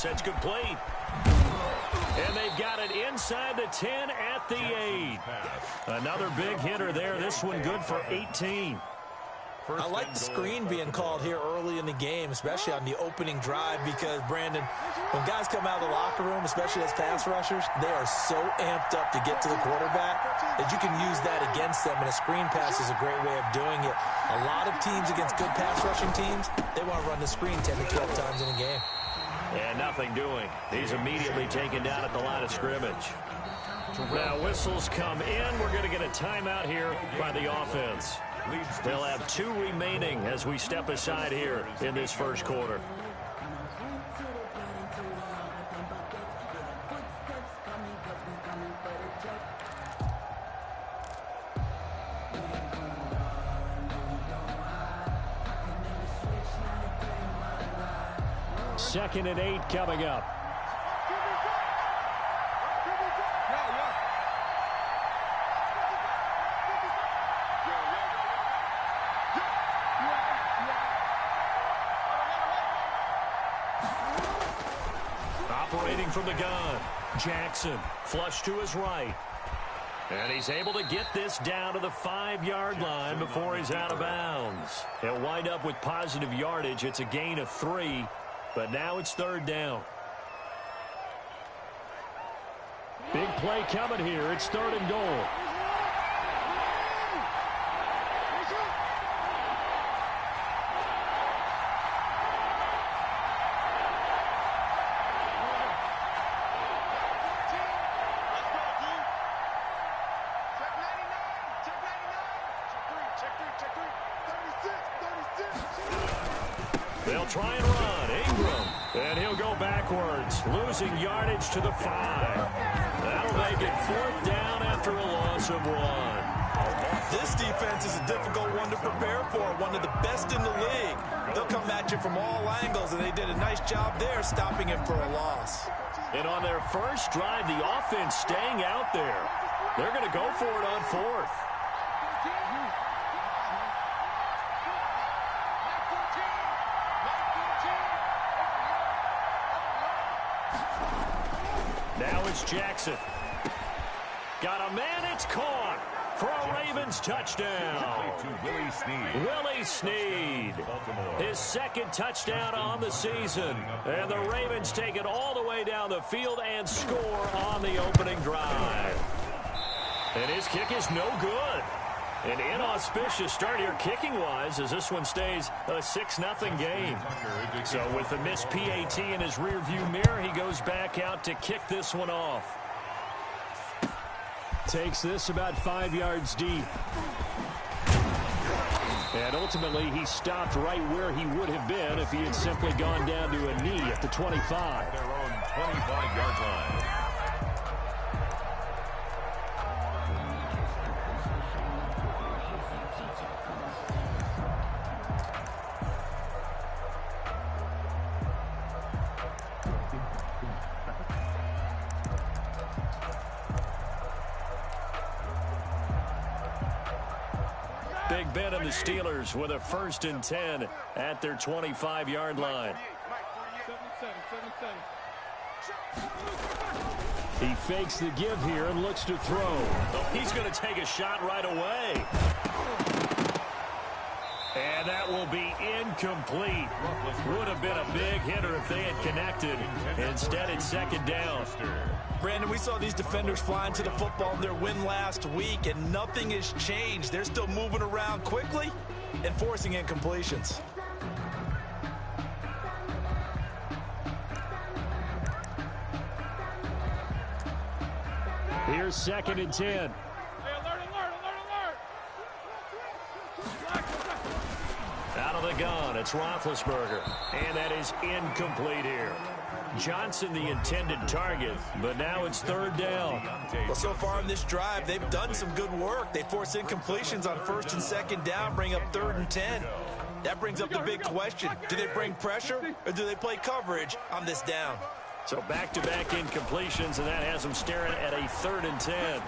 pass. That's complete. And they've got it inside the 10 at the 8. Another big hitter there. This one good for 18. I like the screen being called here early in the game, especially on the opening drive, because, Brandon, when guys come out of the locker room, especially as pass rushers, they are so amped up to get to the quarterback that you can use that against them, and a screen pass is a great way of doing it. A lot of teams against good pass rushing teams, they want to run the screen 10 to 12 times in a game. And nothing doing. He's immediately taken down at the line of scrimmage. Now whistles come in. We're going to get a timeout here by the offense. They'll have 2 remaining as we step aside here in this first quarter. Second and 8 coming up. Operating from the gun, Jackson, flush to his right. And he's able to get this down to the 5-yard line before he's out of bounds. He'll wind up with positive yardage. It's a gain of 3, but now it's third down. Big play coming here. It's third and goal. They'll try and run. Ingram. And he'll go backwards, losing yardage to the 5. That'll make it fourth down after a loss of 1. This defense is a difficult one to prepare for, one of the best in the league. They'll come at you from all angles, and they did a nice job there stopping him for a loss. And on their first drive, the offense staying out there. They're going to go for it on fourth. Now it's Jackson. Got a man, it's caught for a Ravens touchdown. Willie Snead. His second touchdown on the season. And the Ravens take it all the way down the field and score on the opening drive. And his kick is no good. An inauspicious start here kicking-wise as this one stays a 6-0 game. So with the missed PAT in his rearview mirror, he goes back out to kick this one off. Takes this about 5 yards deep. And ultimately, he stopped right where he would have been if he had simply gone down to a knee at the 25. Their own 25-yard line. Big Ben and the Steelers with a 1st and 10 at their 25-yard line. He fakes the give here and looks to throw. Oh, he's going to take a shot right away. And that will be incomplete. Would have been a big hitter if they had connected. Instead, it's second down. Brandon, we saw these defenders flying to the football in their win last week, and nothing has changed. They're still moving around quickly and forcing incompletions. Here's 2nd and 10. Out of the gun, it's Roethlisberger. And that is incomplete here. Johnson the intended target, but now it's third down. Well, so far in this drive, they've done some good work. They force incompletions on 1st and 2nd down, bring up 3rd and 10. That brings up the big question. Do they bring pressure or do they play coverage on this down? So back-to-back incompletions, and that has them staring at a 3rd and 10.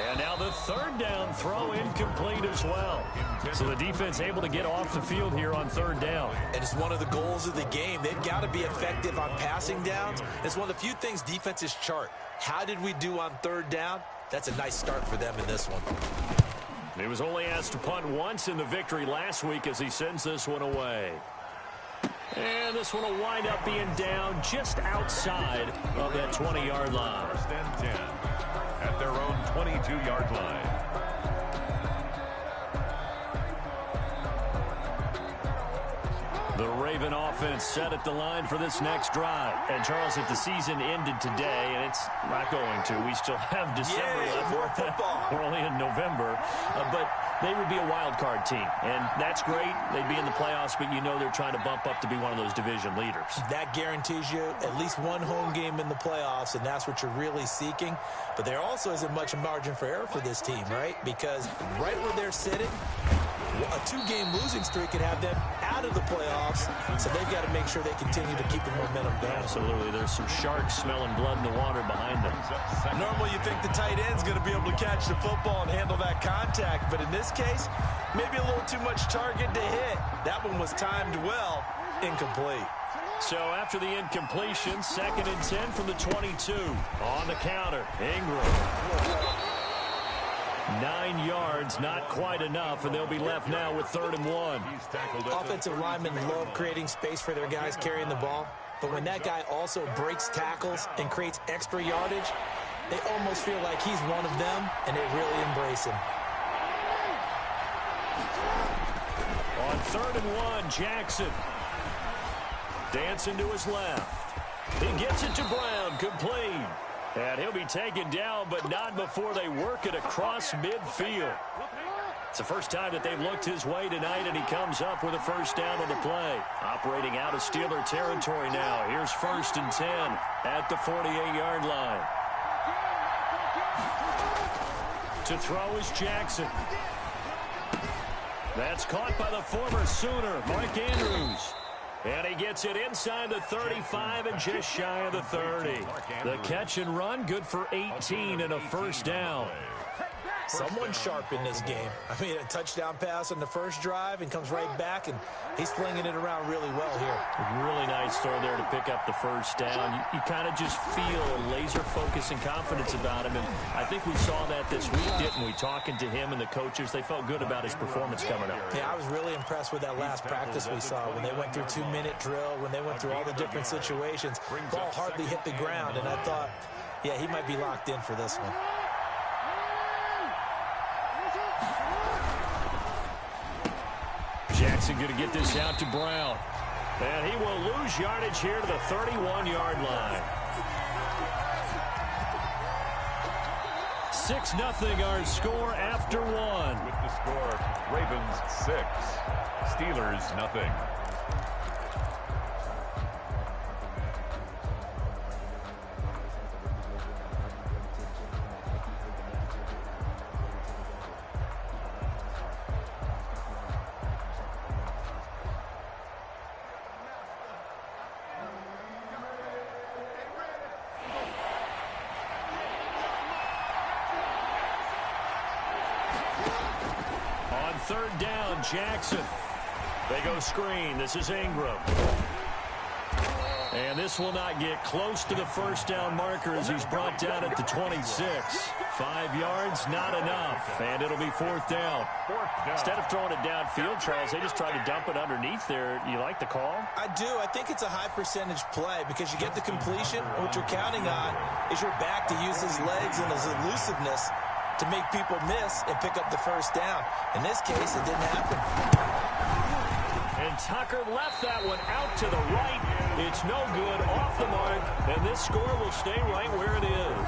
And now the third down throw incomplete as well. So the defense able to get off the field here on third down. And it's one of the goals of the game. They've got to be effective on passing downs. It's one of the few things defenses chart. How did we do on third down? That's a nice start for them in this one. He was only asked to punt once in the victory last week as he sends this one away. And this one will wind up being down just outside of that 20-yard line. First and 10 at their own 22-yard line. The Raven offense set at the line for this next drive. And, Charles, if the season ended today, and it's not going to, we still have December left. More football. We're only in November. But they would be a wild card team. And that's great. They'd be in the playoffs, but you know they're trying to bump up to be one of those division leaders. That guarantees you at least one home game in the playoffs, and that's what you're really seeking. But there also isn't much margin for error for this team, right? Because right where they're sitting, a two-game losing streak could have them out of the playoffs, so they've got to make sure they continue to keep the momentum going. Absolutely. There's some sharks smelling blood in the water behind them. Normally you think the tight end's going to be able to catch the football and handle that contact, but in this case, maybe a little too much target to hit. That one was timed well, incomplete. So after the incompletion, 2nd and 10 from the 22. On the counter, Ingram. 9 yards, not quite enough, and they'll be left now with 3rd and 1. Offensive linemen love creating space for their guys carrying the ball, but when that guy also breaks tackles and creates extra yardage, they almost feel like he's one of them, and they really embrace him. On 3rd and 1, Jackson. Dancing to his left. He gets it to Brown, complete. And he'll be taken down, but not before they work it across midfield. It's the first time that they've looked his way tonight, and he comes up with a first down on the play. Operating out of Steeler territory now. Here's 1st and 10 at the 48-yard line. To throw is Jackson. That's caught by the former Sooner, Mark Andrews. And he gets it inside the 35 and just shy of the 30. The catch and run, good for 18 and a first down. Someone sharp in this game. I mean, a touchdown pass on the first drive and comes right back, and he's flinging it around really well here. Really nice throw there to pick up the first down. You kind of just feel a laser focus and confidence about him, and I think we saw that this week, didn't we? Talking to him and the coaches, they felt good about his performance coming up. Yeah, I was really impressed with that last practice we saw when they went through 2-minute drill, when they went through all the different situations. Ball hardly hit the ground, and I thought, yeah, he might be locked in for this one. Jackson going to get this out to Brown. And he will lose yardage here to the 31-yard line. 6-0 our score after one. With the score, Ravens 6, Steelers nothing. Third down, Jackson. They go screen. This is Ingram. And this will not get close to the first down marker as he's brought down at the 26. 5 yards, not enough. And it'll be 4th down. Instead of throwing it downfield, Charles, they just try to dump it underneath there. You like the call? I do. I think it's a high percentage play because you get the completion. What you're counting on is your back to use his legs and his elusiveness to make people miss and pick up the first down. In this case, it didn't happen. And Tucker left that one out to the right. It's no good, off the mark, and this score will stay right where it is.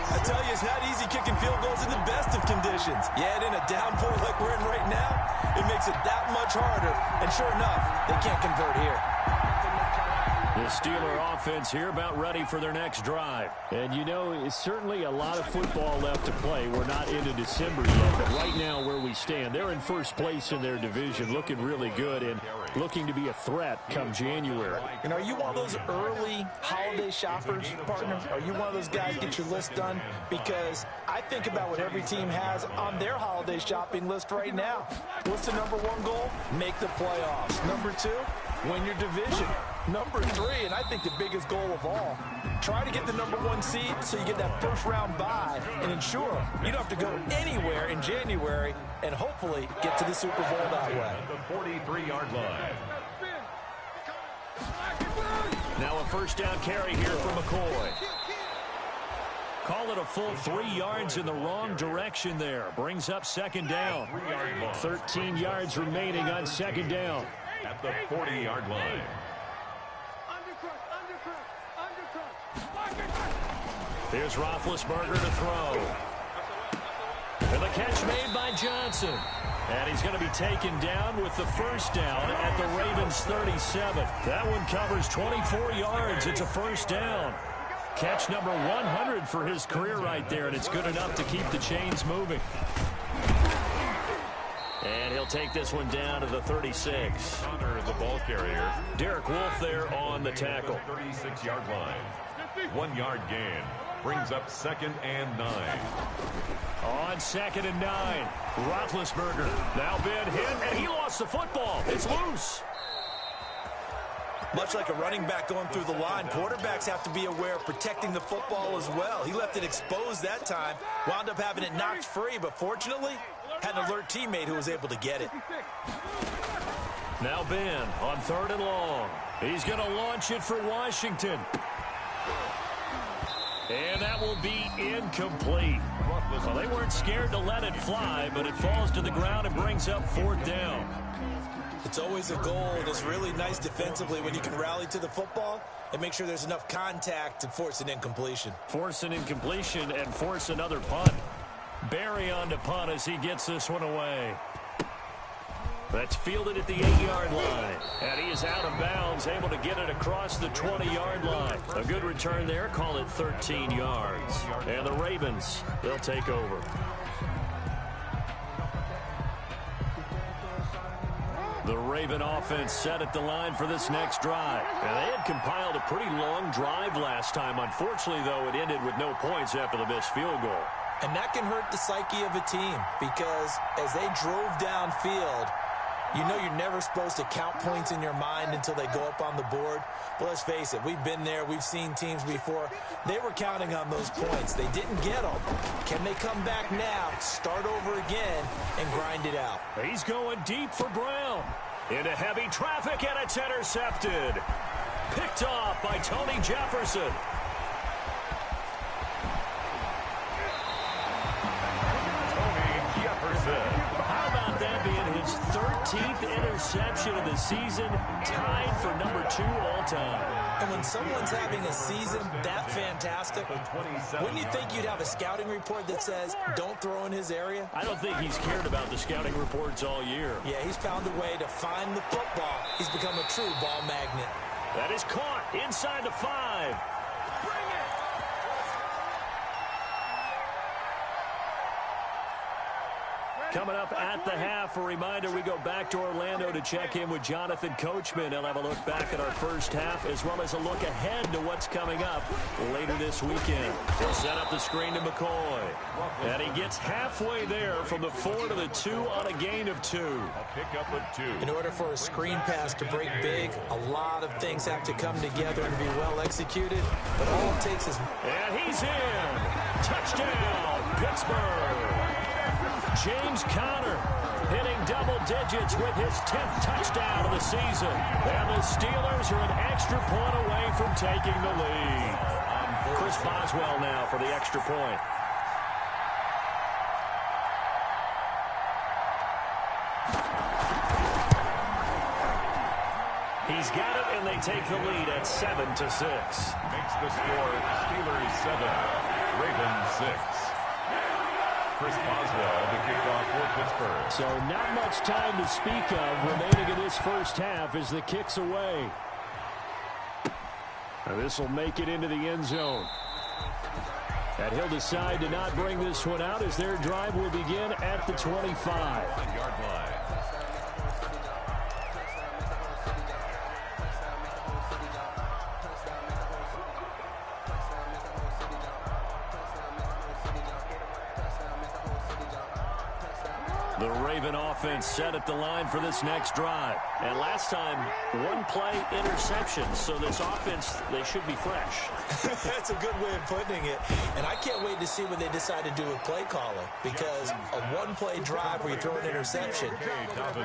I tell you, it's not easy kicking field goals in the best of conditions. Yet in a downpour like we're in right now, it makes it that much harder. And sure enough, they can't convert here. The The Steeler offense here about ready for their next drive. And, you know, it's certainly a lot of football left to play. We're not into December yet, but right now where we stand, they're in first place in their division, looking really good and looking to be a threat come January. And are you one of those early holiday shoppers, partner? Are you one of those guys get your list done? Because I think about what every team has on their holiday shopping list right now. What's the number one goal? Make the playoffs. Number two, win your division. Number three, and I think the biggest goal of all, try to get the number one seed so you get that first round bye and ensure you don't have to go anywhere in January and hopefully get to the Super Bowl that way. The 43-yard line. Now a first down carry here for McCoy. Call it a full 3 yards in the wrong direction there. Brings up second down. 13 yards remaining on second down. At the 40-yard line. Here's Roethlisberger to throw. And the catch made by Johnson. And he's going to be taken down with the first down at the Ravens 37. That one covers 24 yards. It's a first down. Catch number 100 for his career right there, and it's good enough to keep the chains moving. And he'll take this one down to the 36. Connor, the ball carrier. Derek Wolfe there on the tackle. 36-yard line. 1 yard gain. Brings up second and 9. On second and 9. Roethlisberger now been hit, and he lost the football. It's loose. Much like a running back going through the line, quarterbacks have to be aware of protecting the football as well. He left it exposed that time, wound up having it knocked free, but fortunately, had an alert teammate who was able to get it. Now Ben on third and long. He's going to launch it for Washington. And that will be incomplete. Well, they weren't scared to let it fly, but it falls to the ground and brings up fourth down. It's always a goal, and it's really nice defensively when you can rally to the football and make sure there's enough contact to force an incompletion. Force an incompletion and force another punt. Barry on to punt as he gets this one away. That's fielded at the 8-yard line. And he is out of bounds, able to get it across the 20-yard line. A good return there, call it 13 yards. And the Ravens, they'll take over. The Raven offense set at the line for this next drive. And they had compiled a pretty long drive last time. Unfortunately, though, it ended with no points after the missed field goal. And that can hurt the psyche of a team because as they drove downfield, you know you're never supposed to count points in your mind until they go up on the board. But let's face it, we've been there. We've seen teams before. They were counting on those points. They didn't get them. Can they come back now, start over again, and grind it out? He's going deep for Brown. Into heavy traffic, and it's intercepted. Picked off by Tony Jefferson. How about that being his 13th interception of the season, tied for number 2 all time. And when someone's having a season that fantastic, wouldn't you think you'd have a scouting report that says, don't throw in his area? I don't think he's cared about the scouting reports all year. Yeah, he's found a way to find the football. He's become a true ball magnet. That is caught inside the 5. Coming up at the half, a reminder, we go back to Orlando to check in with Jonathan Coachman. He'll have a look back at our first half as well as a look ahead to what's coming up later this weekend. He'll set up the screen to McCoy. And he gets halfway there from the 4 to the 2 on a gain of 2. A pickup of 2. In order for a screen pass to break big, a lot of things have to come together and be well executed. But all it takes is... And he's in. Touchdown, Pittsburgh. James Conner hitting double digits with his 10th touchdown of the season. And the Steelers are an extra point away from taking the lead. Chris Boswell now for the extra point. He's got it, and they take the lead at 7-6. Makes the score Steelers 7, Ravens 6. Chris Boswell, the kickoff for Pittsburgh. So not much time to speak of remaining in this first half as the kick's away. Now this will make it into the end zone. And he'll decide to not bring this one out as their drive will begin at the 25-yard line. The Raven offense set at the line for this next drive. And last time, one play interception. So this offense, they should be fresh. That's a good way of putting it. And I can't wait to see what they decide to do with play calling. Because a one-play drive where you throw an interception,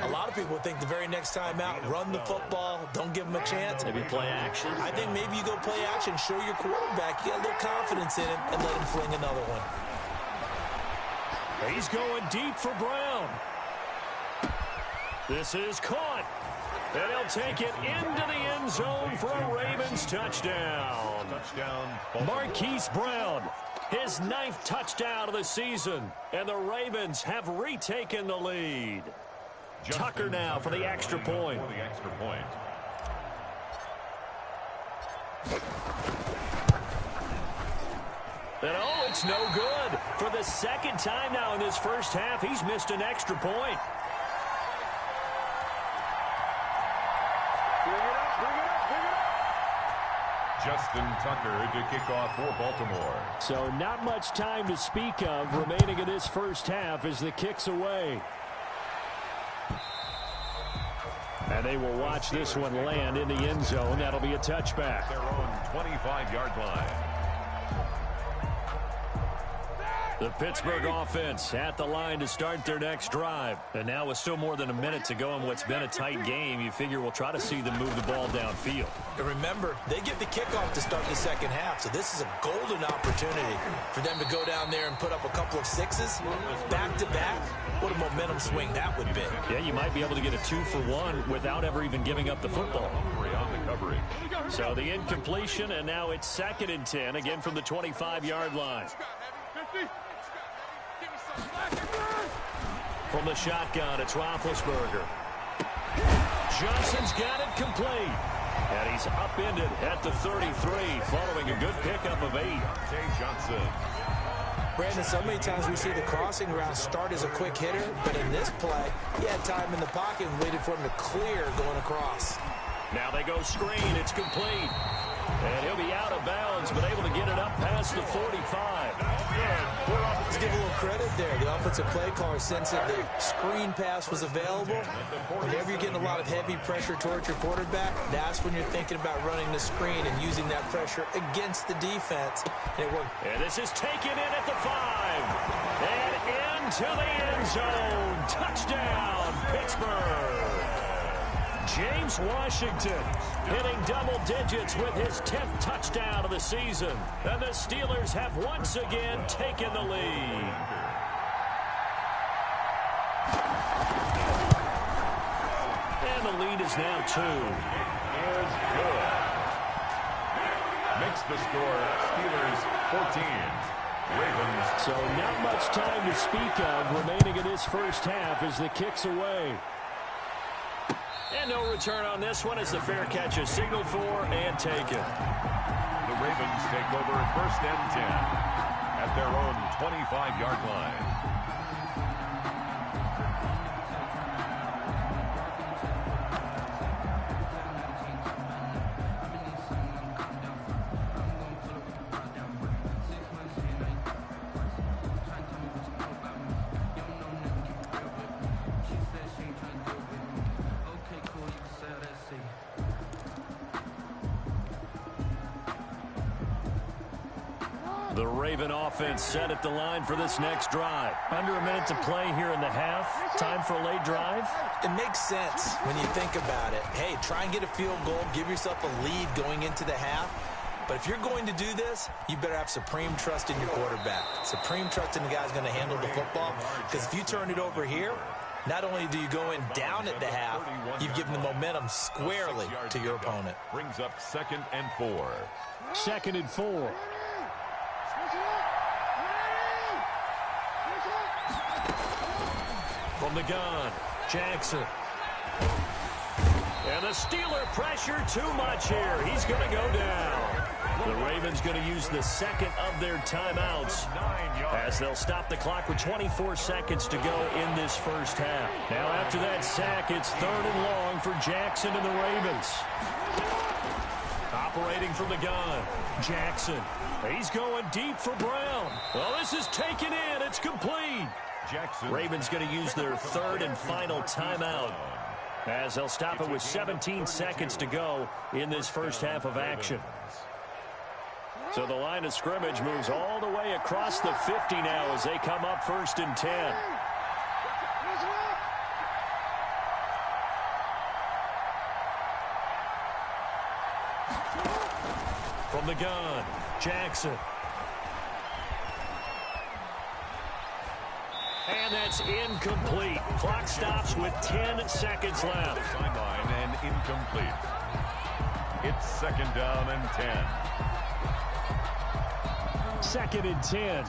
a lot of people think the very next time out, run the football, don't give them a chance. Maybe play action. I think maybe you go play action, show your quarterback you got a little confidence in him, and let him fling another one. He's going deep for Brown. This is caught. And he'll take it into the end zone for a Ravens touchdown. Marquise Brown, his 9th touchdown of the season. And the Ravens have retaken the lead. Tucker now for the extra point. And oh, it's no good. For the second time now in this first half, he's missed an extra point. Justin Tucker to kick off for Baltimore. So not much time to speak of remaining in this first half as the kick's away. And they will watch this one land in the end zone. That'll be a touchback. Their own 25-yard line. The Pittsburgh offense at the line to start their next drive. And now with still more than a minute to go in what's been a tight game, you figure we'll try to see them move the ball downfield. And remember, they get the kickoff to start the second half, so this is a golden opportunity for them to go down there and put up a couple of sixes back-to-back. What a momentum swing that would be. Yeah, you might be able to get a 2-for-1 without ever even giving up the football. So the incompletion, and now it's 2nd and 10, again from the 25-yard line. From the shotgun, it's Roethlisberger. Johnson's got it complete. And he's upended at the 33, following a good pickup of 8. Johnson. Brandon, so many times we see the crossing route start as a quick hitter, but in this play, he had time in the pocket and waited for him to clear going across. Now they go screen. It's complete. And he'll be out of bounds, but able to get it up past the 45. Let's give a little credit there. The offensive play caller sensed that the screen pass was available. Whenever you're getting a lot of heavy pressure towards your quarterback, that's when you're thinking about running the screen and using that pressure against the defense. And it worked. And this is taken in at the 5. And into the end zone. Touchdown, Pittsburgh. James Washington hitting double digits with his 10th touchdown of the season. And the Steelers have once again taken the lead. And the lead is now 2. Is good. Makes the score Steelers 14. Ravens. So not much time to speak of remaining in this first half as the kick's away. And no return on this one as the fair catch is signaled for and taken. The Ravens take over 1st and 10 at their own 25-yard line. The Raven offense set at the line for this next drive. Under a minute to play here in the half. Time for a late drive. It makes sense when you think about it. Hey, try and get a field goal. Give yourself a lead going into the half. But if you're going to do this, you better have supreme trust in your quarterback. Supreme trust in the guy's going to handle the football. Because if you turn it over here, not only do you go in down at the half, you've given the momentum squarely to your opponent. Brings up 2nd and 4. 2nd and 4. From the gun, Jackson. And the Steeler pressure too much here. He's going to go down. The Ravens going to use the second of their timeouts as they'll stop the clock with 24 seconds to go in this first half. Now after that sack, it's 3rd and long for Jackson and the Ravens. Operating from the gun, Jackson. He's going deep for Brown. Well, this is taken in. It's complete. Jackson. Ravens going to use their 3rd and final timeout as they'll stop it with 17 seconds to go in this first half of action. So the line of scrimmage moves all the way across the 50 now as they come up 1st and 10. From the gun, Jackson. And that's incomplete. Clock stops with 10 seconds left. Sideline and incomplete. It's 2nd down and 10. 2nd and 10.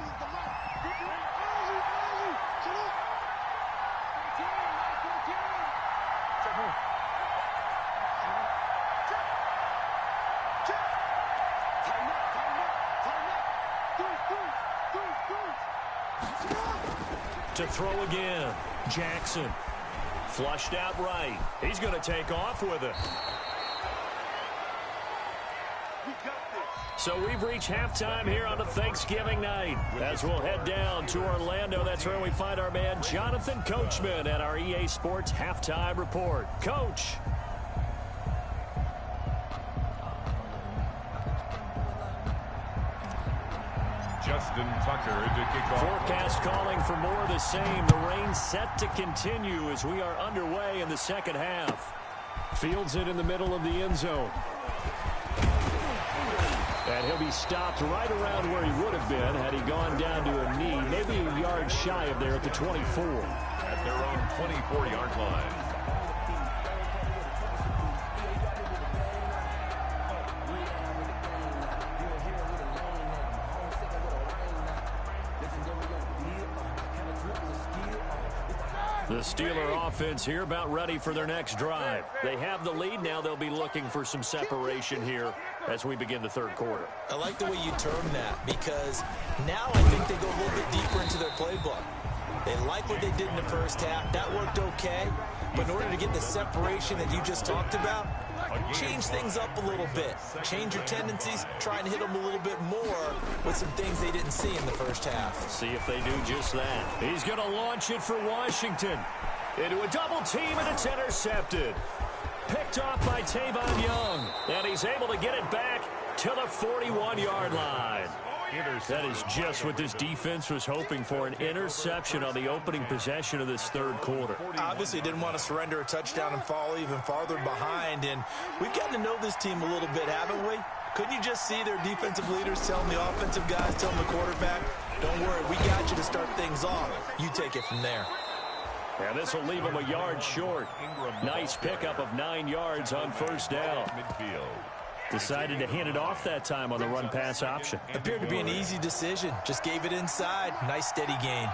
To throw again, Jackson. Flushed out right. He's going to take off with it. So we've reached halftime here on a Thanksgiving night. As we'll head down to Orlando, that's where we find our man Jonathan Coachman at our EA Sports Halftime Report. Coach. Justin Tucker to kick off. Forecast calling for more of the same. The rain set to continue as we are underway in the second half. Fields it in the middle of the end zone. And he'll be stopped right around where he would have been had he gone down to a knee, maybe a yard shy of there at the 24. At their own 24-yard line. The Steeler offense here about ready for their next drive. They have the lead. Now they'll be looking for some separation here as we begin the third quarter. I like the way you term that because now I think they go a little bit deeper into their playbook. They like what they did in the first half. That worked okay. But in order to get the separation that you just talked about, change things up a little bit. Change your tendencies. Try and hit them a little bit more with some things they didn't see in the first half. See if they do just that. He's going to launch it for Washington. Into a double team, and it's intercepted. Picked off by Tavon Young. And he's able to get it back to the 41-yard line. That is just what this defense was hoping for, an interception on the opening possession of this third quarter. Obviously didn't want to surrender a touchdown and fall even farther behind, and we've gotten to know this team a little bit, haven't we? Couldn't you just see their defensive leaders telling the offensive guys, telling the quarterback, don't worry, we got you to start things off. You take it from there. And this will leave him a yard short. Nice pickup of 9 yards on first down. Midfield. Decided to hand it off that time on the run-pass option. Appeared to be an easy decision. Just gave it inside. Nice steady gain.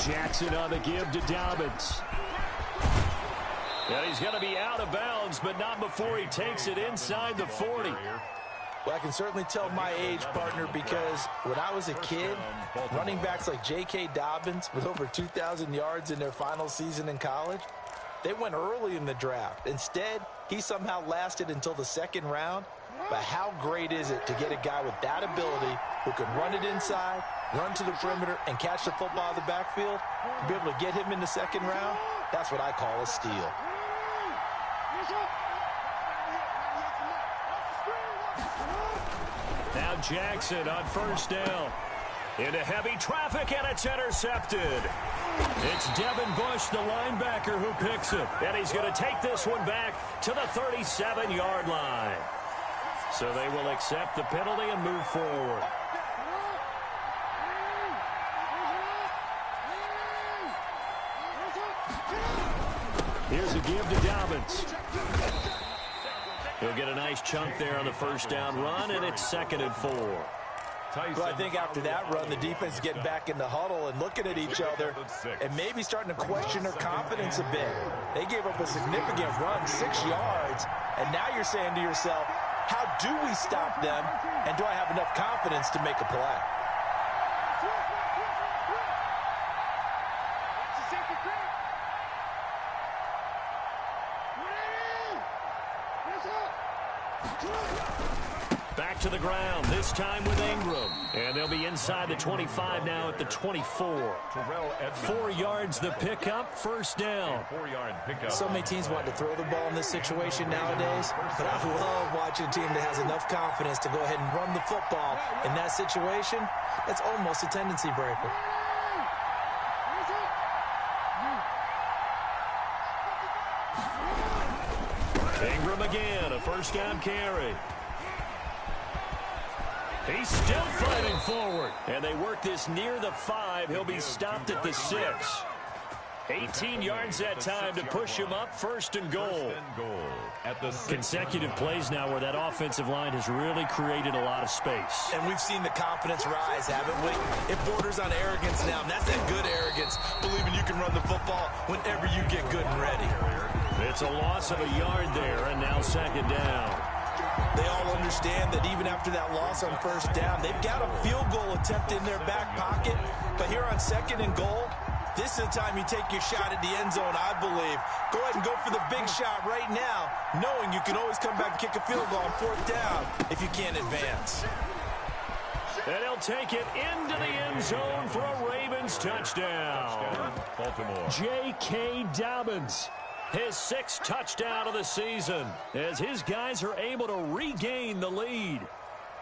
Jackson on the give to Dobbins. And he's going to be out of bounds, but not before he takes it inside the 40. Well, I can certainly tell my age, partner, because when I was a kid, running backs like J.K. Dobbins with over 2,000 yards in their final season in college, they went early in the draft. Instead, he somehow lasted until the second round. But how great is it to get a guy with that ability who can run it inside, run to the perimeter, and catch the football out of the backfield? To be able to get him in the second round, that's what I call a steal. Now Jackson on first down. Into heavy traffic, and it's intercepted. It's Devin Bush, the linebacker, who picks it. And he's going to take this one back to the 37-yard line. So they will accept the penalty and move forward. Here's a give to Dobbins. He'll get a nice chunk there on the first down run, and it's 2nd and 4. Well, I think after that run, the defense is getting back in the huddle and looking at each other and maybe starting to question their confidence a bit. They gave up a significant run, 6 yards, And now you're saying to yourself, how do we stop them, and do I have enough confidence to make a play? Back to the ground, this time with Ingram. And they'll be inside the 25 now at the 24. 4 yards the pickup, first down. So many teams want to throw the ball in this situation nowadays, but I love watching a team that has enough confidence to go ahead and run the football. In that situation, that's almost a tendency breaker. Ingram again, a first down carry. He's still fighting forward. And they work this near the 5. He'll be stopped at the 6. 18 yards that time to push him up, first and goal. Consecutive plays now where that offensive line has really created a lot of space. And we've seen the confidence rise, haven't we? It borders on arrogance now, and that's that good arrogance, believing you can run the football whenever you get good and ready. It's a loss of a yard there, and now second down. They all understand that even after that loss on first down, they've got a field goal attempt in their back pocket. But here on second and goal, this is the time you take your shot at the end zone, I believe. Go ahead and go for the big shot right now, knowing you can always come back and kick a field goal on fourth down if you can't advance. And he'll take it into the end zone for a Ravens touchdown. Baltimore. J.K. Dobbins. His 6th touchdown of the season as his guys are able to regain the lead.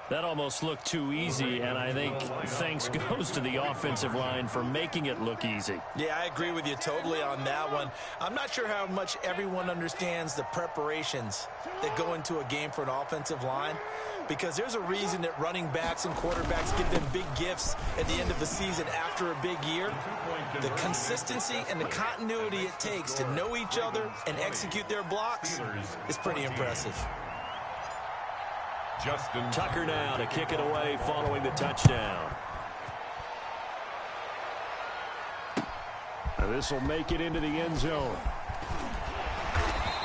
That almost looked too easy, and I think thanks goes to the offensive line for making it look easy. Yeah, I agree with you totally on that one. I'm not sure how much everyone understands the preparations that go into a game for an offensive line, because there's a reason that running backs and quarterbacks give them big gifts at the end of the season after a big year. The consistency and the continuity it takes to know each other and execute their blocks is pretty impressive. Justin Tucker now to kick it away following the touchdown. This will make it into the end zone.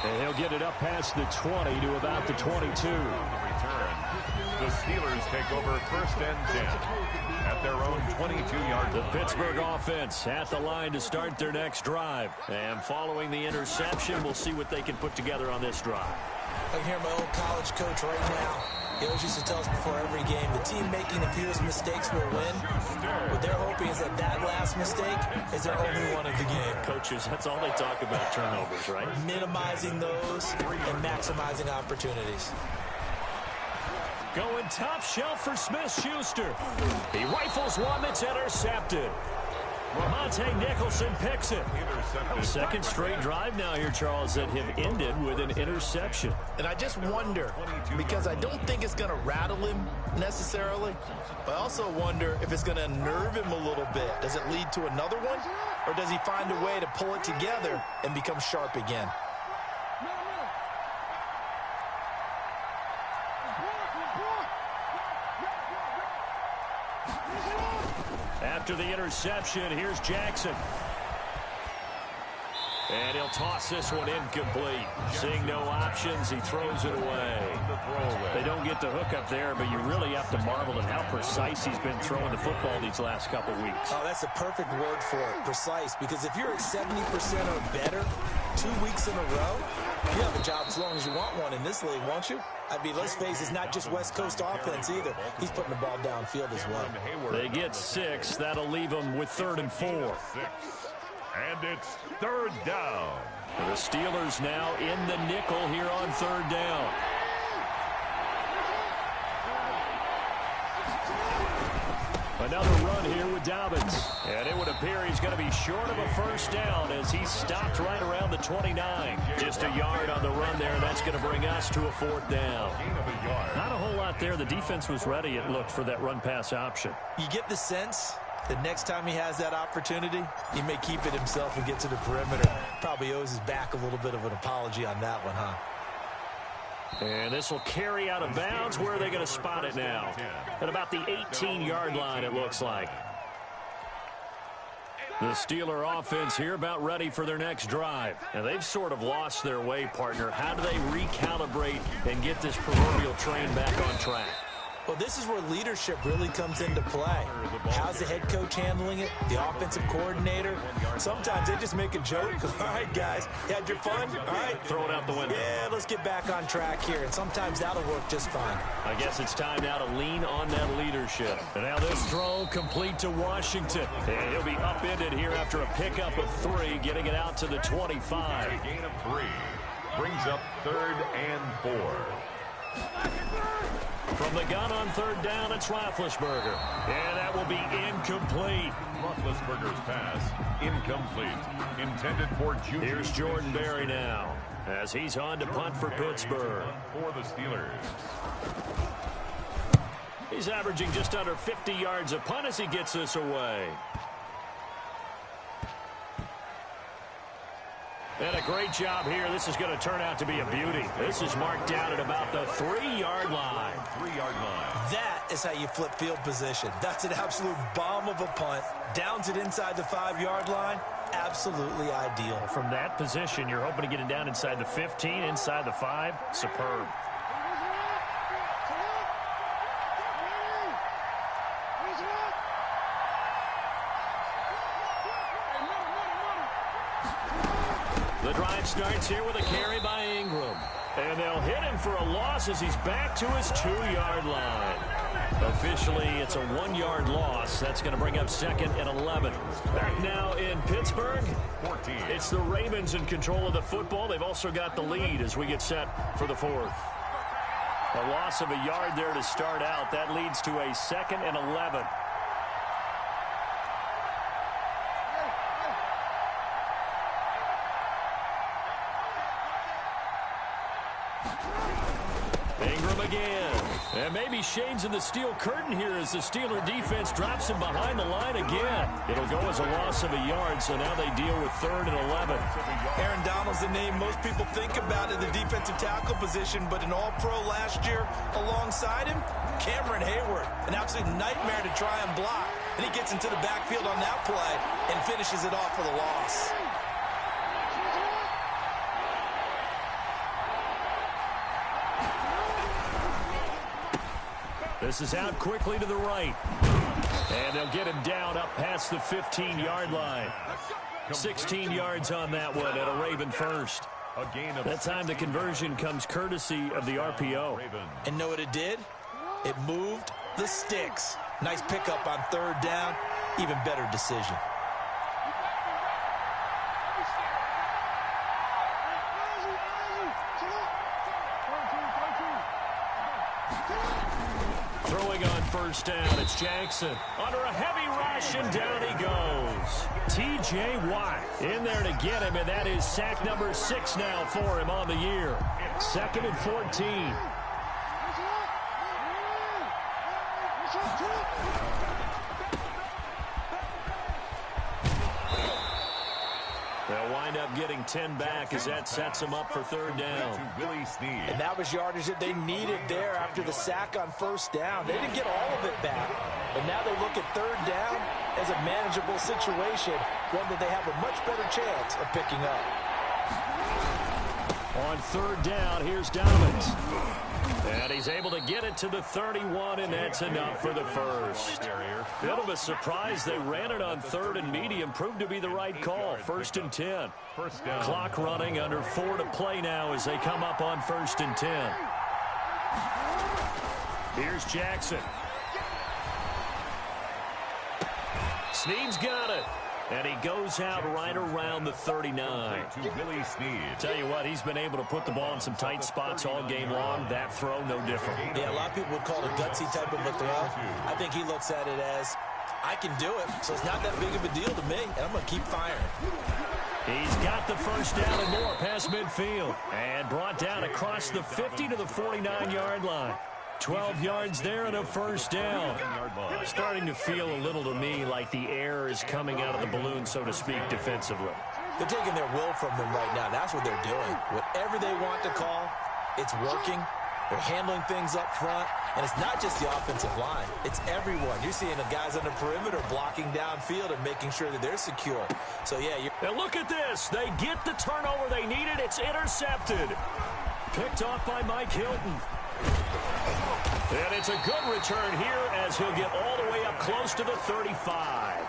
And he'll get it up past the 20 to about the 22. The Steelers take over first and 10 at their own 22-yard line. The Pittsburgh offense at the line to start their next drive. And following the interception, we'll see what they can put together on this drive. I can hear my old college coach right now. He always used to tell us before every game, the team making the fewest mistakes will win. What they're hoping is that that last mistake is their only one of the game. Coaches, that's all they talk about, turnovers, right? Minimizing those and maximizing opportunities. Going top shelf for Smith-Schuster. He rifles one that's intercepted. Monte Nicholson picks it. Second straight drive now here, Charles, that have ended with an interception. And I just wonder, because I don't think it's going to rattle him necessarily, but I also wonder if it's going to unnerve him a little bit. Does it lead to another one, or does he find a way to pull it together and become sharp again? After the interception, here's Jackson. And he'll toss this one incomplete. Seeing no options, he throws it away. They don't get the hook up there, but you really have to marvel at how precise he's been throwing the football these last couple weeks. Oh, that's a perfect word for it, precise, because if you're at 70% or better 2 weeks in a row, you have a job as long as you want one in this league, won't you? I mean, let's face it, it's not just West Coast offense either. He's putting the ball downfield as well. They get 6. That'll leave them with 3rd and 4. And it's 3rd down. The Steelers now in the nickel here on 3rd down. Another run here with Dobbins. And it would appear he's going to be short of a first down as he's stopped right around the 29. Just a yard on the run there. That's going to bring us to a 4th down. Not a whole lot there. The defense was ready, it looked, for that run-pass option. You get the sense that next time he has that opportunity, he may keep it himself and get to the perimeter. Probably owes his back a little bit of an apology on that one, huh? And this will carry out of bounds. Where are they going to spot it now? At about the 18-yard line, it looks like. The Steeler offense here about ready for their next drive. And they've sort of lost their way, partner. How do they recalibrate and get this proverbial train back on track? Well, this is where leadership really comes into play. How's the head coach handling it? The offensive coordinator? Sometimes they just make a joke. All right, guys, you had your fun? All right. Throw it out the window. Yeah, let's get back on track here. And sometimes that'll work just fine. I guess it's time now to lean on that leadership. And now this throw complete to Washington. And he'll be upended here after a pickup of 3, getting it out to the 25. A gain of 3 brings up 3rd and 4. From the gun on 3rd down, it's Roethlisberger. And that will be incomplete. Roethlisberger's pass, incomplete. Intended for Juju. Here's Jordan Berry now, as he's on to punt for Pittsburgh. For the Steelers. He's averaging just under 50 yards a punt as he gets this away. And a great job here. This is going to turn out to be a beauty. This is marked down at about the 3-yard line. 3-yard line. That is how you flip field position. That's an absolute bomb of a punt. Downs it inside the 5-yard line. Absolutely ideal. From that position, you're hoping to get it down inside the 15, inside the 5. Superb. The drive starts here with a carry by Ingram. And they'll hit him for a loss as he's back to his 2-yard line. Officially, it's a 1-yard loss. That's going to bring up 2nd and 11. Back now in Pittsburgh. 14. It's the Ravens in control of the football. They've also got the lead as we get set for the 4th. A loss of a yard there to start out. That leads to a 2nd and 11. Ingram again. And maybe shades in the steel curtain here as the Steeler defense drops him behind the line again. It'll go as a loss of a yard, so now they deal with 3rd and 11. Aaron Donald's the name most people think about in the defensive tackle position, but an all-pro last year alongside him, Cameron Hayward, an absolute nightmare to try and block. And he gets into the backfield on that play and finishes it off for the loss. This is out quickly to the right. And they'll get him down up past the 15-yard line. 16 yards on that one at a Raven first. That time the conversion comes courtesy of the RPO. And know what it did? It moved the sticks. Nice pickup on 3rd down. Even better decision. Throwing on 1st down, it's Jackson. Under a heavy rush, and down he goes. T.J. Watt in there to get him, and that is sack number 6 now for him on the year. 2nd and 14. They'll wind up getting 10 back as that sets them up for 3rd down. And that was yardage that they needed there after the sack on 1st down. They didn't get all of it back, but now they look at 3rd down as a manageable situation, one that they have a much better chance of picking up. On 3rd down, here's Dobbins. And he's able to get it to the 31, and that's enough for the first. Bit of a surprise. They ran it on 3rd and medium. Proved to be the right call. 1st and 10. Clock running, under 4 to play now as they come up on 1st and 10. Here's Jackson. Snead's got it. And he goes out right around the 39. Tell you what, he's been able to put the ball in some tight spots all game long. That throw, no different. Yeah, a lot of people would call it a gutsy type of a throw. I think he looks at it as, I can do it, so it's not that big of a deal to me, and I'm going to keep firing. He's got the 1st down and more past midfield. And brought down across the 50 to the 49-yard line. 12 yards there and a 1st down. Starting to feel a little to me like the air is coming out of the balloon, so to speak, defensively. They're taking their will from them right now. That's what they're doing. Whatever they want to call, it's working. They're handling things up front, and it's not just the offensive line. It's everyone. You're seeing the guys on the perimeter blocking downfield and making sure that they're secure. So, yeah. And look at this. They get the turnover they needed. It's intercepted. Picked off by Mike Hilton. And it's a good return here as he'll get all the way up close to the 35.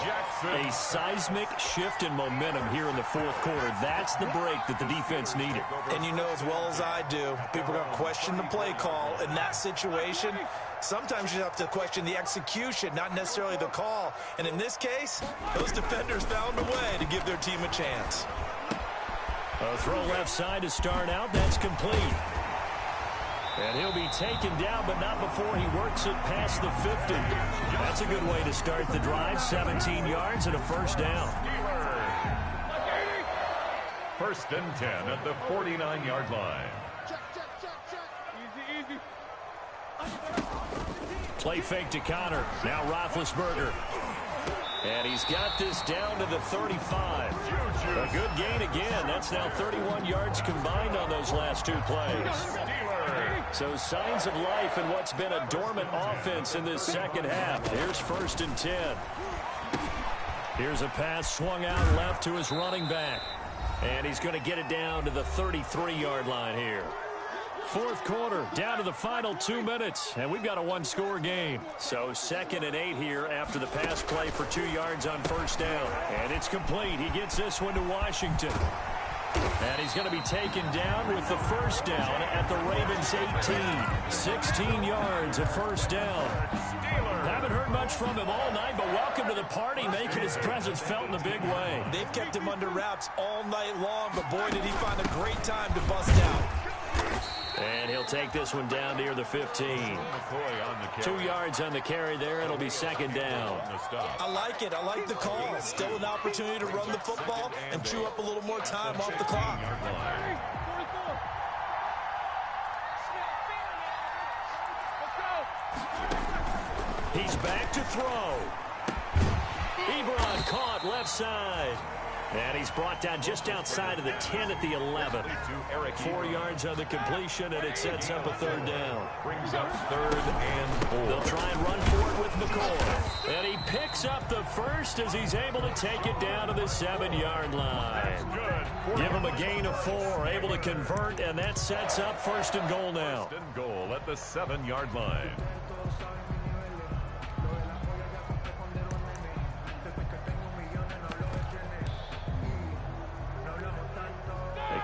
Jackson. A seismic shift in momentum here in the fourth quarter. That's the break that the defense needed. And you know as well as I do, people are going to question the play call in that situation. Sometimes you have to question the execution, not necessarily the call. And in this case, those defenders found a way to give their team a chance. A throw left side to start out. That's complete. And he'll be taken down, but not before he works it past the 50. That's a good way to start the drive. 17 yards and a first down. First and 10 at the 49-yard line. Play fake to Connor. Now Roethlisberger. And he's got this down to the 35. A good gain again. That's now 31 yards combined on those last two plays. So signs of life in what's been a dormant offense in this second half. Here's first and 10. Here's a pass swung out left to his running back. And he's going to get it down to the 33-yard line here. Fourth quarter, down to the final 2 minutes, and we've got a one-score game. So 2nd and 8 here after the pass play for 2 yards on first down. And it's complete. He gets this one to Washington. And he's going to be taken down with the first down at the Ravens 18. 16 yards at first down. Haven't heard much from him all night, but welcome to the party, making his presence felt in a big way. They've kept him under wraps all night long, but boy, did he find a great time to bust out. And he'll take this one down near the 15. 2 yards on the carry there. It'll be second down. I like it. I like the call. Still an opportunity to run the football and chew up a little more time off the clock. He's back to throw. Ebron caught left side. And he's brought down just outside of the 10 at the 11. 4 yards on the completion, and it sets up a third down. Brings up 3rd and 4. They'll try and run for it with McCoy. And he picks up the first as he's able to take it down to the 7-yard line. Give him a gain of 4, able to convert, and that sets up first and goal now. First and goal at the 7-yard line.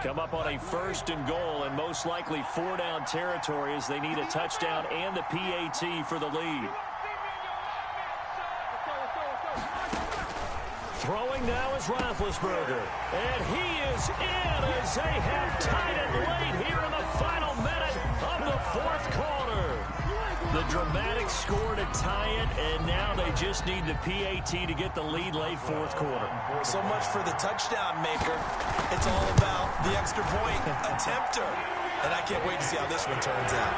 Come up on a first and goal and most likely 4-down territory as they need a touchdown and the PAT for the lead. Throwing now is Roethlisberger. And he is in as they have tied it late here in the final minute of the fourth quarter. The dramatic score to tie it, and now they just need the PAT to get the lead late fourth quarter. So much for the touchdown maker. It's all about the extra point attempter. And I can't wait to see how this one turns out.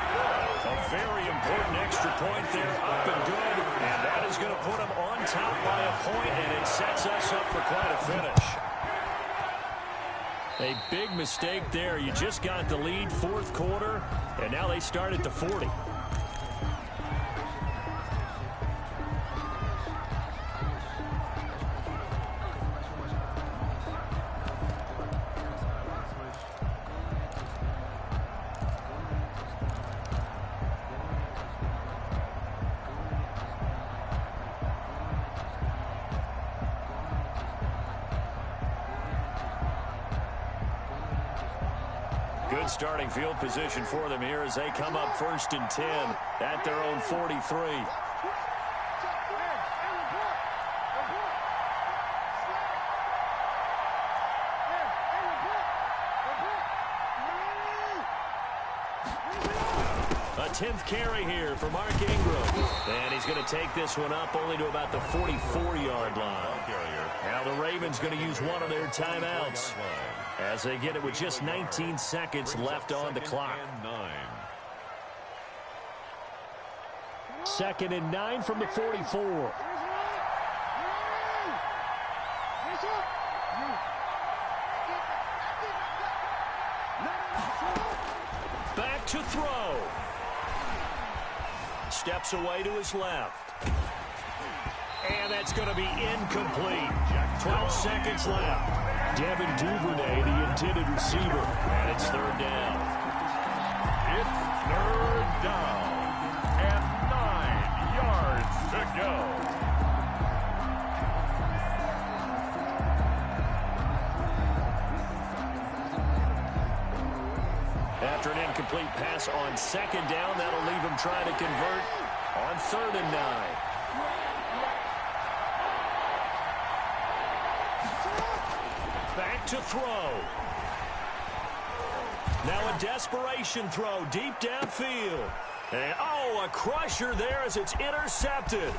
A very important extra point there, up and good. And that is going to put them on top by a point, and it sets us up for quite a finish. A big mistake there. You just got the lead fourth quarter, and now they start at the 40. Good starting field position for them here as they come up first and 10 at their own 43. A 10th carry here for Mark Ingram. And he's going to take this one up only to about the 44-yard line. Now the Ravens going to use one of their timeouts as they get it with just 19 seconds left on the clock. 2nd and 9 from the 44. Back to throw. Steps away to his left. And that's going to be incomplete. 12 seconds left. Devin Duvernay, the intended receiver. And it's third down. It's third down. And 9 yards to go. After an incomplete pass on second down, that'll leave him trying to convert on 3rd and 9. Back to throw. Now a desperation throw deep downfield. And, oh, a crusher there as it's intercepted.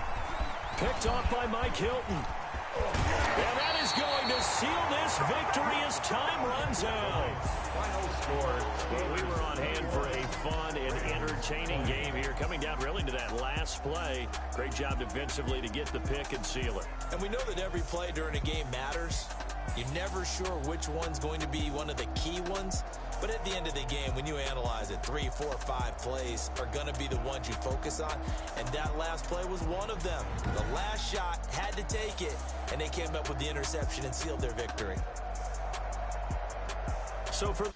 Picked off by Mike Hilton. And that is going to seal this victory as time runs out. Final score. Well, we were on hand for a fun and entertaining game here. Coming down really to that last play. Great job defensively to get the pick and seal it. And we know that every play during a game matters. You're never sure which one's going to be one of the key ones. But at the end of the game, when you analyze it, 3, 4, 5 plays are going to be the ones you focus on. And that last play was one of them. The last shot had to take it, and they came up with the interception and sealed their victory. So for